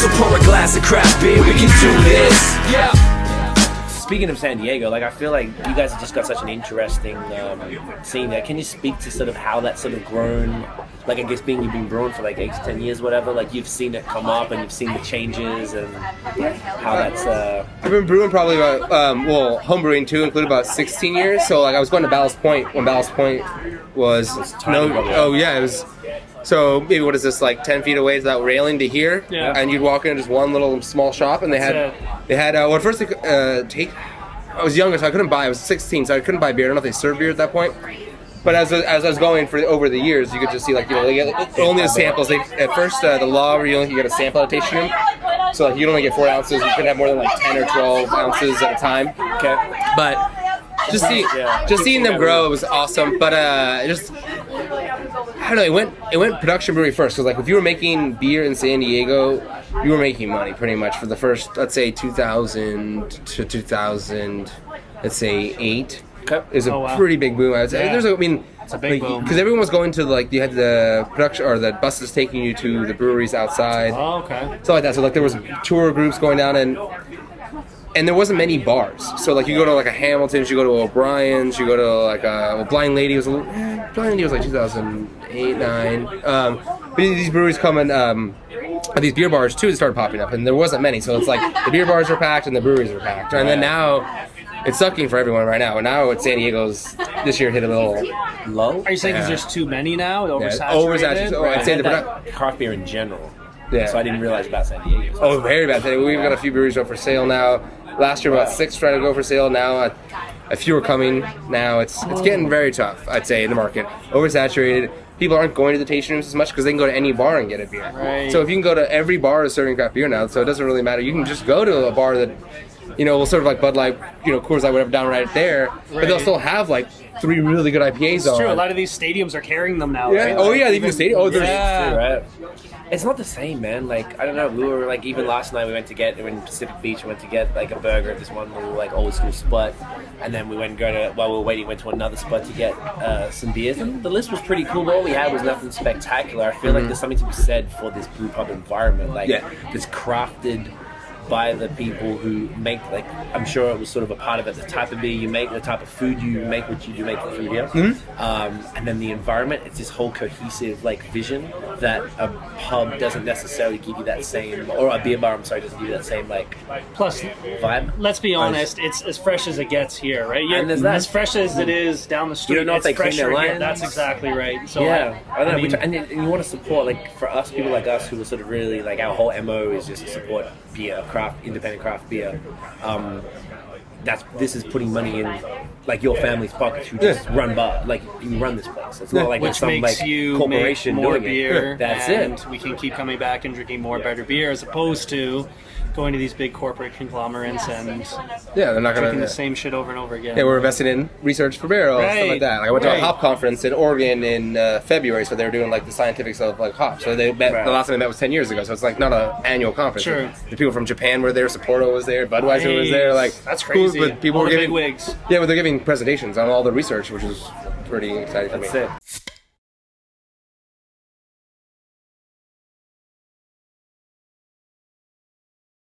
So pour a glass of craft beer, we can do this. Yeah. Speaking of San Diego, like I feel like you guys have just got such an interesting scene there. Can you speak to sort of how that's sort of grown? Like I guess you've been brewing for like 8 to 10 years, whatever. Like you've seen it come up and you've seen the changes and how that's. I've been brewing probably about home brewing too, included about 16 years. So like I was going to BAOS Point when BAOS Point was it was. So maybe what is this, like 10 feet away to that railing to here, and you'd walk into just one little small shop, and they had well, first I was younger, so I couldn't buy. I was 16, so I couldn't buy beer. I don't know if they served beer at that point. But as I was going over the years, you could just see like they get only the samples. At first the law where you only get a sample at a tasting room, so like you'd only get 4 ounces. You couldn't have more than like 10 or 12 ounces at a time. Okay, but just seeing them grow, it was awesome. But I don't know, it went production brewery first, because like if you were making beer in San Diego, you were making money pretty much for the first, let's say 2000 to 2000, let's say 8. Is a pretty big boom. I would say. It's a big boom because everyone was going to like you had the production or the buses taking you to the breweries outside. Oh, okay. Stuff like that. So like there was tour groups going down and there wasn't many bars. So like you go to like a Hamilton's, you go to O'Brien's, you go to like a Blind Lady was Blind Lady was like 2008, 9. But these breweries come in. These beer bars too started popping up, and there wasn't many. So it's like the beer bars are packed and the breweries are packed, and then now. It's sucking for everyone right now. And now at San Diego's this year hit a little low. Are you saying because there's too many now? Oversaturated? Oversaturated. Oh, I'd say craft beer in general. Yeah. So I didn't realize about San Diego. Oh, very bad. We've got a few breweries up for sale now. Last year about 6 trying to go for sale. Now a few are coming. Now it's getting very tough, I'd say, in the market. Oversaturated. People aren't going to the tasting rooms as much because they can go to any bar and get a beer. Right. So if you can go to every bar serving craft beer now, so it doesn't really matter. You can just go to a bar that will sort of like Bud Light, Coors Light, whatever, down right there. But they'll still have like 3 really good IPAs it's on. It's true. A lot of these stadiums are carrying them now. Yeah. Right? Oh yeah, even stadium. Oh, right. It's not the same, man. Like I don't know. We were like even last night we went in Pacific Beach. We went to get like a burger at this one little like old school spot, and then we went while we were waiting, went to another spot to get some beers. And the list was pretty cool. But all we had was nothing spectacular. I feel like there's something to be said for this brew pub environment, like this crafted by the people who make, like, I'm sure it was sort of a part of it, the type of beer you make, the type of food you make, which you do make for food here. And then the environment, it's this whole cohesive, like, vision that a pub doesn't necessarily give you that same, or a beer bar, I'm sorry, doesn't give you that same, like, plus vibe. Let's be honest, it's as fresh as it gets here, right? And there's that. As fresh as it is down the street, You don't know if they clean their lines. That's exactly right. So yeah, I don't know, and you want to support, like, for us, people like us who are sort of really, like, our whole MO is just to support beer, independent craft beer. This is putting money in, like, your family's pockets who just run you run this place. It's not like which some makes like you corporation make more doing beer. it. That's and it. We can keep coming back and drinking more better beer, as opposed to going to these big corporate conglomerates and they're not drinking the same shit over and over again. Yeah, we're investing in research for barrels, stuff like that. Like I went to a hop conference in Oregon in February, so they were doing like the scientifics of like hops. So they met, the last time they met was 10 years ago, so it's like not an annual conference. Sure. The people from Japan were there, Sapporo was there, Budweiser was there. Like that's crazy. But people all were the giving big wigs. Yeah, but they're giving presentations on all the research, which is pretty exciting for me. That's it.